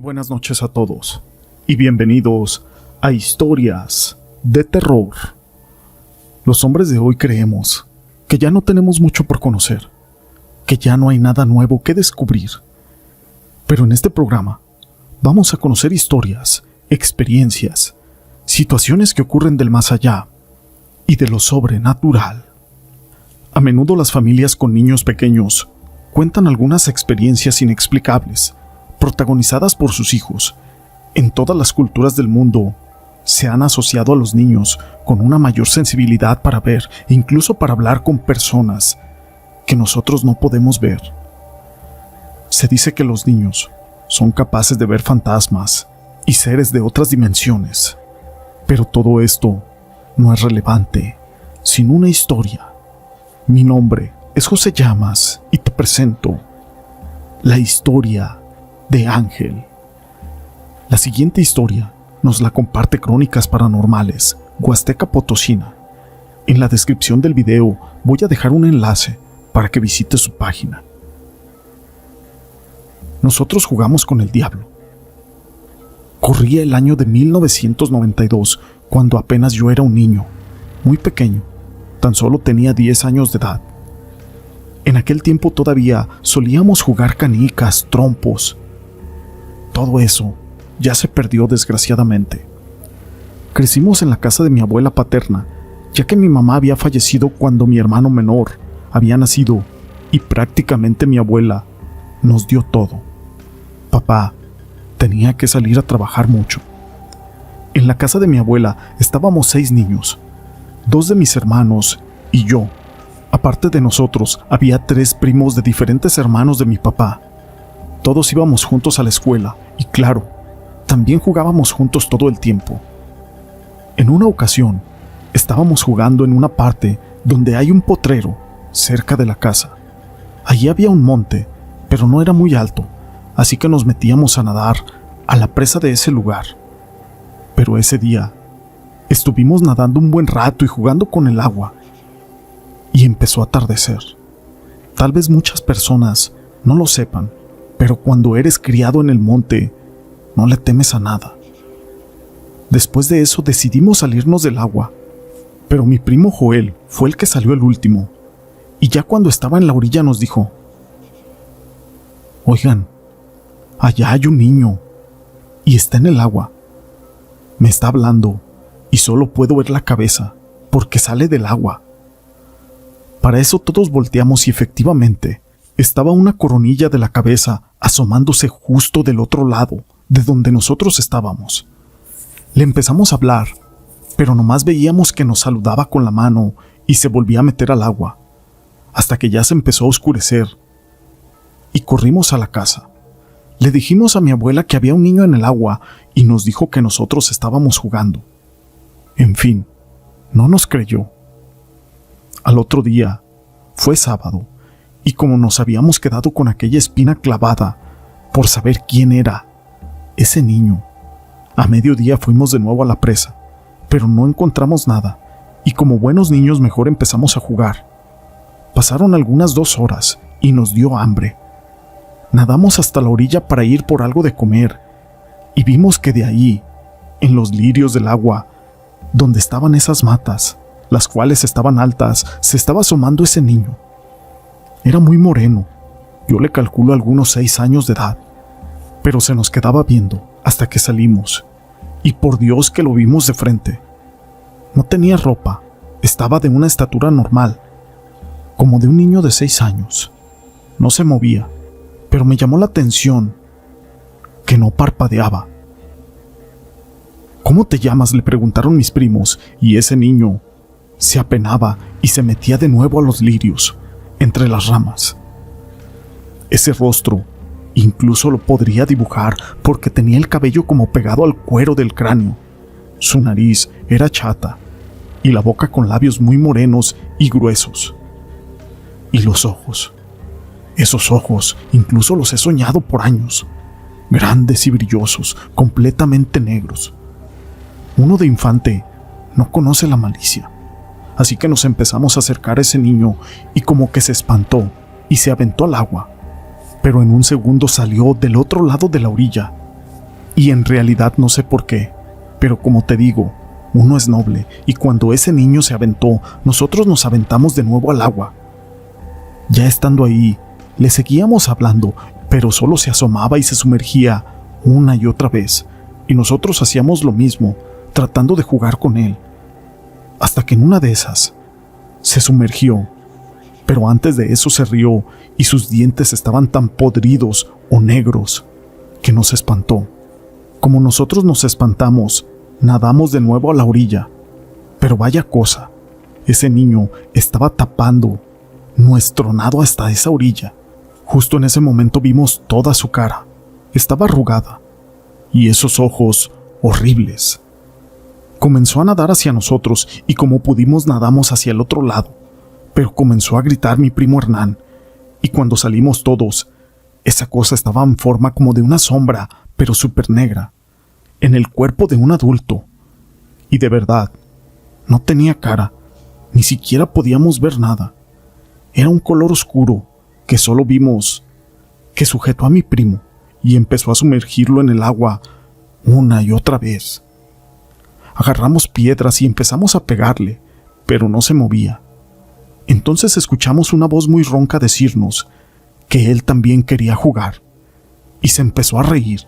Buenas noches a todos y bienvenidos a Historias de Terror. Los hombres de hoy creemos que ya no tenemos mucho por conocer, que ya no hay nada nuevo que descubrir. Pero en este programa vamos a conocer historias, experiencias, situaciones que ocurren del más allá y de lo sobrenatural. A menudo las familias con niños pequeños cuentan algunas experiencias inexplicables, protagonizadas por sus hijos. En todas las culturas del mundo se han asociado a los niños con una mayor sensibilidad para ver e incluso para hablar con personas que nosotros no podemos ver. Se dice que los niños son capaces de ver fantasmas y seres de otras dimensiones, pero todo esto no es relevante sin una historia. Mi nombre es José Llamas y te presento la historia de Ángel. La siguiente historia nos la comparte Crónicas Paranormales, Huasteca Potosina. En la descripción del video voy a dejar un enlace para que visites su página. Nosotros jugamos con el diablo. Corría el año de 1992, cuando apenas yo era un niño, muy pequeño, tan solo tenía 10 años de edad. En aquel tiempo todavía solíamos jugar canicas, trompos. Todo eso ya se perdió desgraciadamente. Crecimos en la casa de mi abuela paterna, ya que mi mamá había fallecido cuando mi hermano menor había nacido y prácticamente mi abuela nos dio todo. Papá tenía que salir a trabajar mucho. En la casa de mi abuela estábamos 6 niños, 2 de mis hermanos y yo. Aparte de nosotros, había 3 primos de diferentes hermanos de mi papá. Todos íbamos juntos a la escuela y claro, también jugábamos juntos todo el tiempo. En una ocasión, estábamos jugando en una parte donde hay un potrero cerca de la casa. Allí había un monte, pero no era muy alto, así que nos metíamos a nadar a la presa de ese lugar. Pero ese día, estuvimos nadando un buen rato y jugando con el agua, y empezó a atardecer. Tal vez muchas personas no lo sepan, pero cuando eres criado en el monte, no le temes a nada. Después de eso decidimos salirnos del agua, pero mi primo Joel fue el que salió el último, y ya cuando estaba en la orilla nos dijo: «Oigan, allá hay un niño, y está en el agua. Me está hablando, y solo puedo ver la cabeza, porque sale del agua». Para eso todos volteamos y efectivamente estaba una coronilla de la cabeza asomándose justo del otro lado de donde nosotros estábamos. Le empezamos a hablar, pero nomás veíamos que nos saludaba con la mano y se volvía a meter al agua, hasta que ya se empezó a oscurecer y corrimos a la casa. Le dijimos a mi abuela que había un niño en el agua y nos dijo que nosotros estábamos jugando. En fin, no nos creyó. Al otro día, fue sábado, y como nos habíamos quedado con aquella espina clavada por saber quién era ese niño, a mediodía fuimos de nuevo a la presa, pero no encontramos nada, y como buenos niños mejor empezamos a jugar. Pasaron algunas 2 horas y nos dio hambre. Nadamos hasta la orilla para ir por algo de comer, y vimos que de ahí, en los lirios del agua, donde estaban esas matas, las cuales estaban altas, se estaba asomando ese niño. Era muy moreno, yo le calculo algunos 6 años de edad, pero se nos quedaba viendo hasta que salimos, y por Dios que lo vimos de frente. No tenía ropa, estaba de una estatura normal, como de un niño de 6 años. No se movía, pero me llamó la atención que no parpadeaba. «¿Cómo te llamas?», le preguntaron mis primos, y ese niño se apenaba y se metía de nuevo a los lirios, entre las ramas. Ese rostro incluso lo podría dibujar porque tenía el cabello como pegado al cuero del cráneo. Su nariz era chata y la boca con labios muy morenos y gruesos. Y los ojos. Esos ojos incluso los he soñado por años. Grandes y brillosos, completamente negros. Uno de infante no conoce la malicia. Así que nos empezamos a acercar a ese niño y como que se espantó y se aventó al agua. Pero en un segundo salió del otro lado de la orilla Y en realidad no sé por qué, pero como te digo, uno es noble, y cuando ese niño se aventó, nosotros nos aventamos de nuevo al agua. Ya estando ahí, le seguíamos hablando, pero solo se asomaba y se sumergía una y otra vez, y nosotros hacíamos lo mismo, tratando de jugar con él, hasta que en una de esas se sumergió, pero antes de eso se rió y sus dientes estaban tan podridos o negros que nos espantó. Como nosotros nos espantamos, nadamos de nuevo a la orilla, pero vaya cosa, ese niño estaba tapando nuestro nado hasta esa orilla. Justo en ese momento vimos toda su cara, estaba arrugada, y esos ojos horribles. Comenzó a nadar hacia nosotros y como pudimos nadamos hacia el otro lado, pero comenzó a gritar mi primo Hernán, y cuando salimos todos, esa cosa estaba en forma como de una sombra, pero súper negra, en el cuerpo de un adulto, y de verdad, no tenía cara, ni siquiera podíamos ver nada. Era un color oscuro que solo vimos que sujetó a mi primo y empezó a sumergirlo en el agua una y otra vez. Agarramos piedras y empezamos a pegarle, pero no se movía. Entonces escuchamos una voz muy ronca decirnos que él también quería jugar, y se empezó a reír.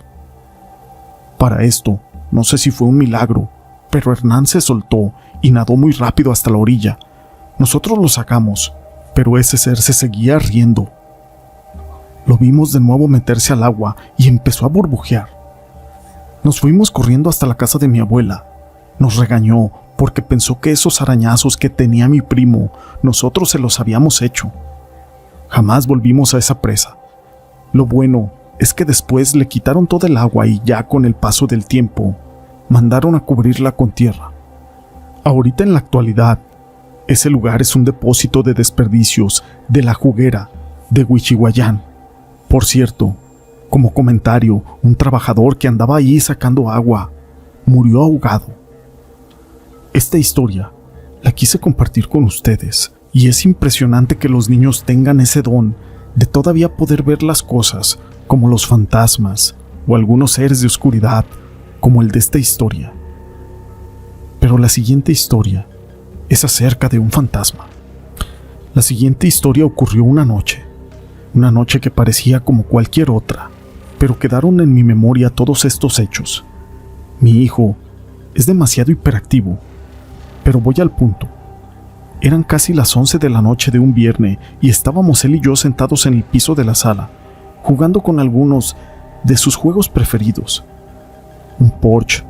Para esto, no sé si fue un milagro, pero Hernán se soltó y nadó muy rápido hasta la orilla. Nosotros lo sacamos, pero ese ser se seguía riendo. Lo vimos de nuevo meterse al agua y empezó a burbujear. Nos fuimos corriendo hasta la casa de mi abuela. Nos regañó porque pensó que esos arañazos que tenía mi primo, nosotros se los habíamos hecho. Jamás volvimos a esa presa. Lo bueno es que después le quitaron todo el agua y ya con el paso del tiempo, mandaron a cubrirla con tierra. Ahorita en la actualidad, ese lugar es un depósito de desperdicios de la juguera de Huichihuayán. Por cierto, como comentario, un trabajador que andaba ahí sacando agua murió ahogado. Esta historia la quise compartir con ustedes y es impresionante que los niños tengan ese don de todavía poder ver las cosas como los fantasmas o algunos seres de oscuridad como el de esta historia. Pero la siguiente historia es acerca de un fantasma. La siguiente historia ocurrió una noche que parecía como cualquier otra, pero quedaron en mi memoria todos estos hechos. Mi hijo es demasiado hiperactivo, pero voy al punto. Eran casi las 11 de la noche de un viernes y estábamos él y yo sentados en el piso de la sala, jugando con algunos de sus juegos preferidos. Un Porsche,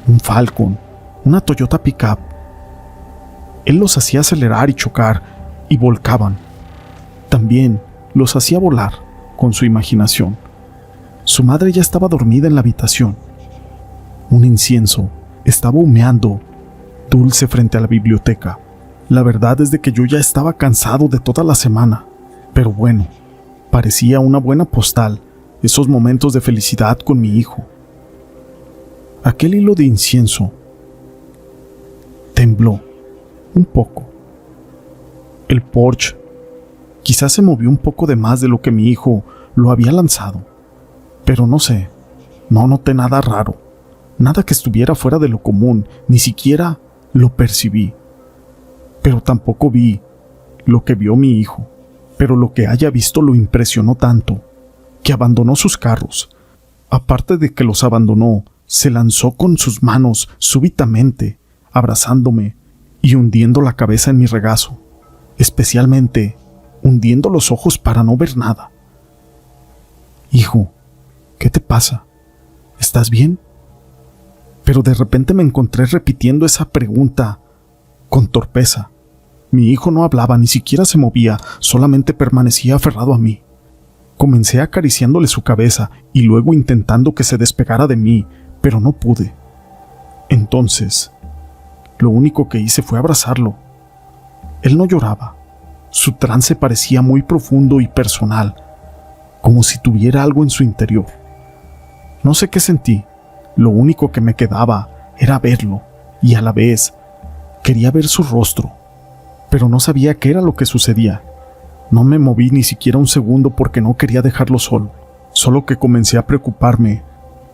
un Falcon, una Toyota Pickup. Él los hacía acelerar y chocar y volcaban. También los hacía volar con su imaginación. Su madre ya estaba dormida en la habitación. Un incienso estaba humeando dulce frente a la biblioteca. La verdad es de que yo ya estaba cansado de toda la semana, pero bueno, parecía una buena postal esos momentos de felicidad con mi hijo. Aquel hilo de incienso tembló un poco. El Porsche quizás se movió un poco de más de lo que mi hijo lo había lanzado, pero no sé, no noté nada raro, nada que estuviera fuera de lo común, ni siquiera lo percibí. Pero tampoco vi lo que vio mi hijo, pero lo que haya visto lo impresionó tanto, que abandonó sus carros. Aparte de que los abandonó, se lanzó con sus manos súbitamente, abrazándome y hundiendo la cabeza en mi regazo, especialmente hundiendo los ojos para no ver nada. Hijo, ¿qué te pasa? ¿Estás bien? Pero de repente me encontré repitiendo esa pregunta con torpeza. Mi hijo no hablaba, ni siquiera se movía, solamente permanecía aferrado a mí. Comencé acariciándole su cabeza y luego intentando que se despegara de mí, pero no pude. Entonces, lo único que hice fue abrazarlo. Él no lloraba. Su trance parecía muy profundo y personal, como si tuviera algo en su interior. No sé qué sentí. Lo único que me quedaba era verlo, y a la vez quería ver su rostro, pero no sabía qué era lo que sucedía. No me moví ni siquiera un segundo porque no quería dejarlo solo, solo que comencé a preocuparme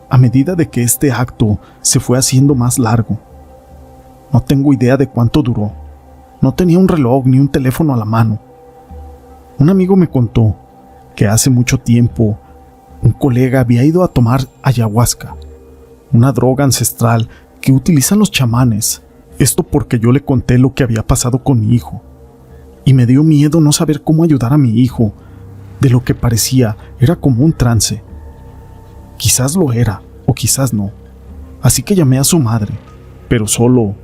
a medida de que este acto se fue haciendo más largo. No tengo idea de cuánto duró. No tenía un reloj ni un teléfono a la mano. Un amigo me contó que hace mucho tiempo un colega había ido a tomar ayahuasca, una droga ancestral que utilizan los chamanes. Esto porque yo le conté lo que había pasado con mi hijo, y me dio miedo no saber cómo ayudar a mi hijo. De lo que parecía era como un trance. Quizás lo era, o quizás no. Así que llamé a su madre, pero solo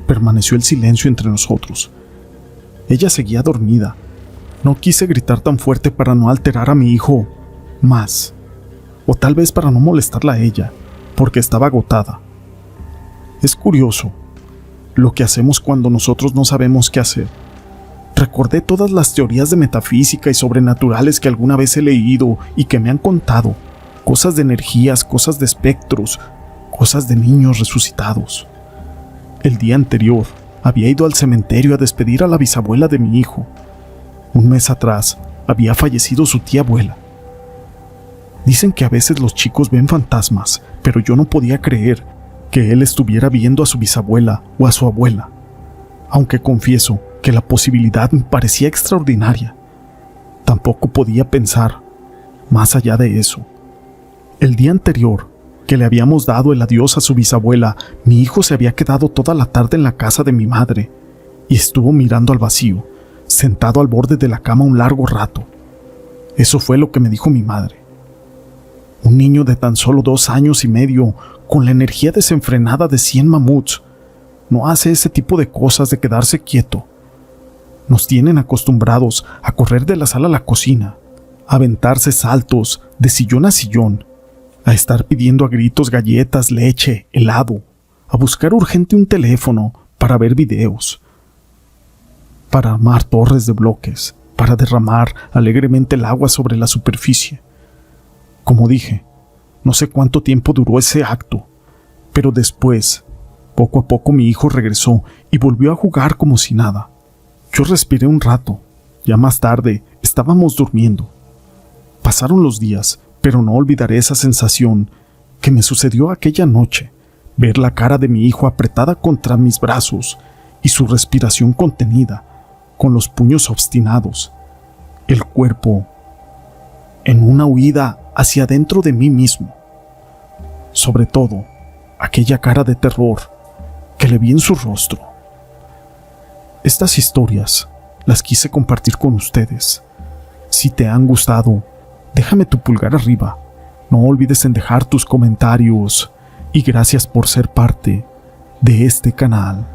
permaneció el silencio entre nosotros. Ella seguía dormida. No quise gritar tan fuerte para no alterar a mi hijo más, o tal vez para no molestarla a ella, porque estaba agotada. Es curioso lo que hacemos cuando nosotros no sabemos qué hacer. Recordé todas las teorías de metafísica y sobrenaturales que alguna vez he leído y que me han contado. Cosas de energías, cosas de espectros, cosas de niños resucitados. El día anterior había ido al cementerio a despedir a la bisabuela de mi hijo. Un mes atrás había fallecido su tía abuela. Dicen que a veces los chicos ven fantasmas, pero yo no podía creer que él estuviera viendo a su bisabuela o a su abuela, aunque confieso que la posibilidad me parecía extraordinaria. Tampoco podía pensar más allá de eso. El día anterior, que le habíamos dado el adiós a su bisabuela, mi hijo se había quedado toda la tarde en la casa de mi madre y estuvo mirando al vacío, sentado al borde de la cama un largo rato. Eso fue lo que me dijo mi madre. Un niño de tan solo 2 años y medio, con la energía desenfrenada de 100 mamuts, no hace ese tipo de cosas de quedarse quieto. Nos tienen acostumbrados a correr de la sala a la cocina, a aventarse saltos de sillón a sillón, a estar pidiendo a gritos galletas, leche, helado, a buscar urgente un teléfono para ver videos, para armar torres de bloques, para derramar alegremente el agua sobre la superficie. Como dije, no sé cuánto tiempo duró ese acto, pero después, poco a poco mi hijo regresó y volvió a jugar como si nada. Yo respiré un rato. Ya más tarde estábamos durmiendo. Pasaron los días, pero no olvidaré esa sensación que me sucedió aquella noche, ver la cara de mi hijo apretada contra mis brazos y su respiración contenida, con los puños obstinados, el cuerpo en una huida hacia dentro de mí mismo. Sobre todo, aquella cara de terror que le vi en su rostro. Estas historias las quise compartir con ustedes. Si te han gustado, déjame tu pulgar arriba. No olvides en dejar tus comentarios y gracias por ser parte de este canal.